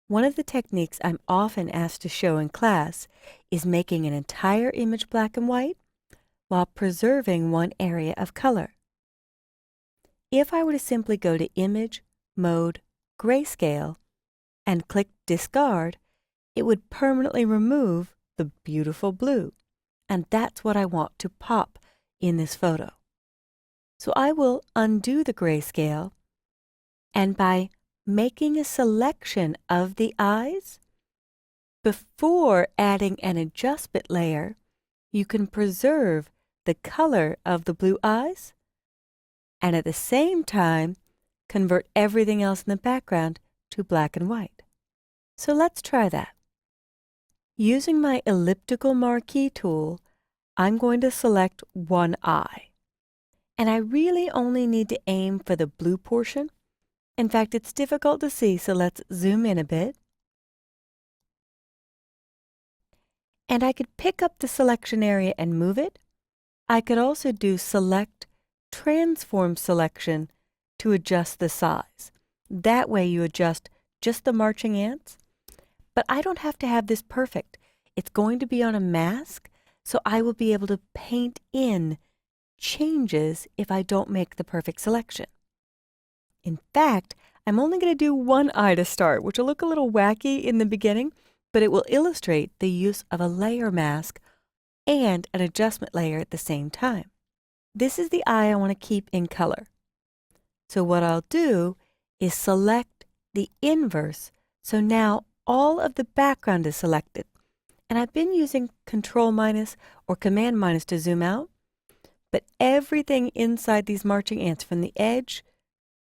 One of the techniques I'm often asked to show in class is making an entire image black and white while preserving one area of color. If I were to simply go to Image, Mode, Grayscale, and click Discard, it would permanently remove the beautiful blue, and that's what I want to pop in this photo. So I will undo the grayscale, and by making a selection of the eyes, before adding an adjustment layer, you can preserve the color of the blue eyes and at the same time convert everything else in the background to black and white. So let's try that. Using my elliptical marquee tool, I'm going to select one eye. And I really only need to aim for the blue portion. In fact, it's difficult to see, so let's zoom in a bit. And I could pick up the selection area and move it. I could also do Select Transform Selection to adjust the size. That way you adjust just the marching ants. But I don't have to have this perfect. It's going to be on a mask, so I will be able to paint in changes if I don't make the perfect selection. In fact, I'm only going to do one eye to start, which will look a little wacky in the beginning, but it will illustrate the use of a layer mask and an adjustment layer at the same time. This is the eye I want to keep in color. So what I'll do is select the inverse, so now all of the background is selected. And I've been using Control- or Command- to zoom out, but everything inside these marching ants from the edge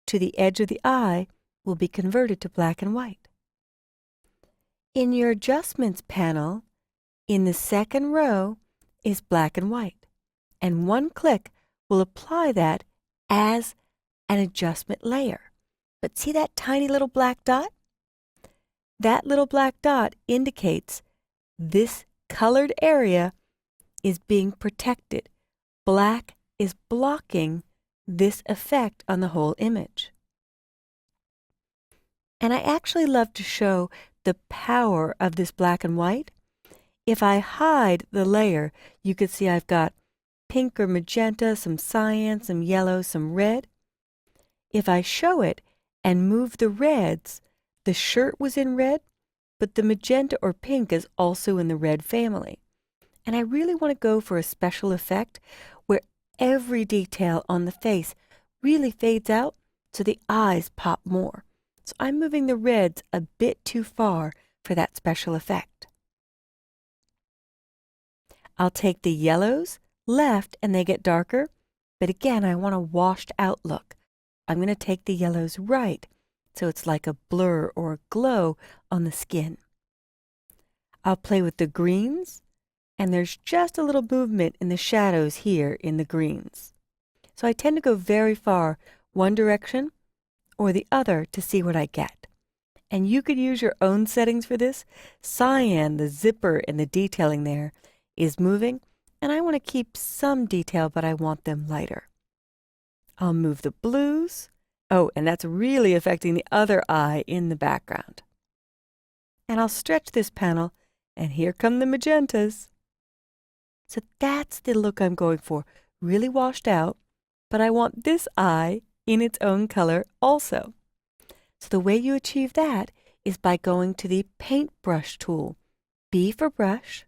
to the edge of the eye will be converted to black and white. In your Adjustments panel, in the second row is black and white, and one click will apply that as an adjustment layer. But see that tiny little black dot? That little black dot indicates this colored area is being protected. Black is blocking this effect on the whole image. And I actually love to show the power of this black and white. If I hide the layer, you can see I've got pink or magenta, some cyan, some yellow, some red. If I show it and move the reds, the shirt was in red, but the magenta or pink is also in the red family. And I really want to go for a special effect where every detail on the face really fades out so the eyes pop more. So I'm moving the reds a bit too far for that special effect. I'll take the yellows left and they get darker, but again I want a washed out look. I'm going to take the yellows right so it's like a blur or a glow on the skin. I'll play with the greens, and there's just a little movement in the shadows here in the greens. So I tend to go very far one direction or the other to see what I get. And you could use your own settings for this. Cyan, the zipper and the detailing there, is moving, and I want to keep some detail, but I want them lighter. I'll move the blues. Oh, and that's really affecting the other eye in the background. And I'll stretch this panel, and here come the magentas. So that's the look I'm going for, really washed out, but I want this eye in its own color also. So the way you achieve that is by going to the Paintbrush tool, B for brush,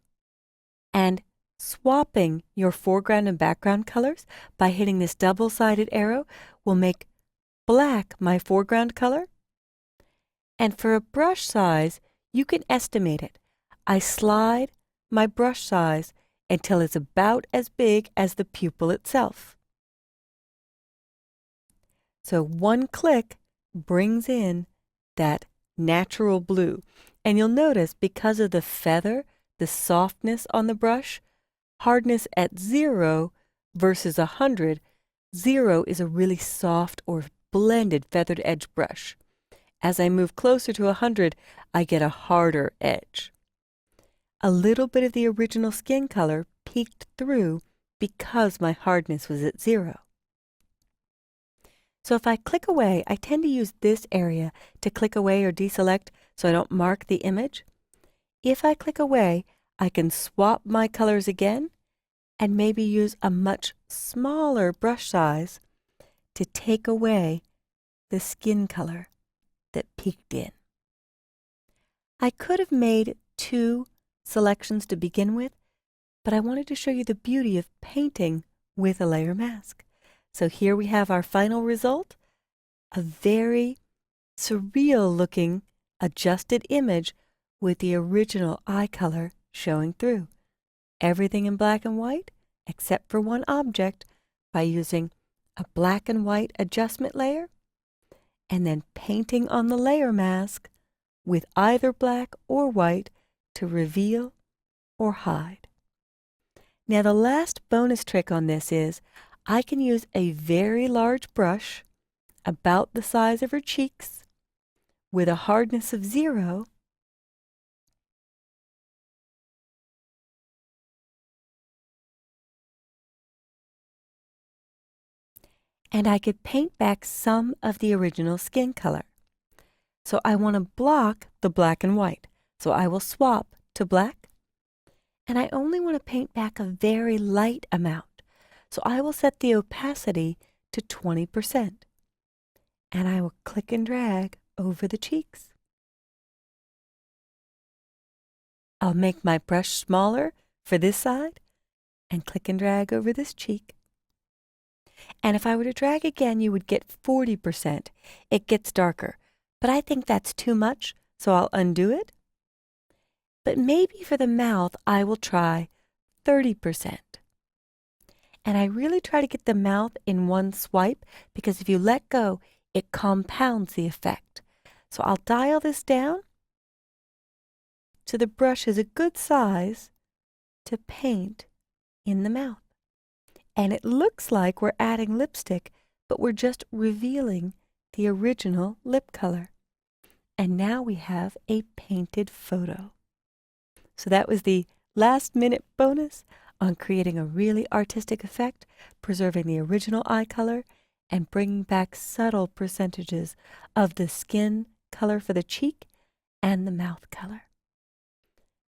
and swapping your foreground and background colors by hitting this double-sided arrow will make black my foreground color. And for a brush size, you can estimate it. I slide my brush size until it's about as big as the pupil itself. So one click brings in that natural blue. And you'll notice because of the feather, the softness on the brush, hardness at 0 versus 100, 0 is a really soft or blended feathered edge brush. As I move closer to 100, I get a harder edge. A little bit of the original skin color peeked through because my hardness was at 0. So if I click away, I tend to use this area to click away or deselect so I don't mark the image. If I click away, I can swap my colors again and maybe use a much smaller brush size to take away the skin color that peeked in. I could have made 2 selections to begin with, but I wanted to show you the beauty of painting with a layer mask. So here we have our final result, a very surreal looking adjusted image with the original eye color showing through. Everything in black and white except for one object by using a black and white adjustment layer and then painting on the layer mask with either black or white to reveal or hide. Now the last bonus trick on this is I can use a very large brush about the size of her cheeks with a hardness of 0 and I could paint back some of the original skin color. So I want to block the black and white. So I will swap to black. And I only want to paint back a very light amount. So I will set the opacity to 20%. And I will click and drag over the cheeks. I'll make my brush smaller for this side and click and drag over this cheek. And if I were to drag again, you would get 40%. It gets darker. But I think that's too much, so I'll undo it. But maybe for the mouth, I will try 30%. And I really try to get the mouth in one swipe because if you let go, it compounds the effect. So I'll dial this down so the brush is a good size to paint in the mouth. And it looks like we're adding lipstick, but we're just revealing the original lip color. And now we have a painted photo. So that was the last minute bonus on creating a really artistic effect, preserving the original eye color, and bringing back subtle percentages of the skin color for the cheek and the mouth color.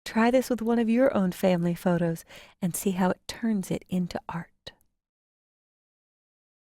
Try this with one of your own family photos and see how it turns it into art.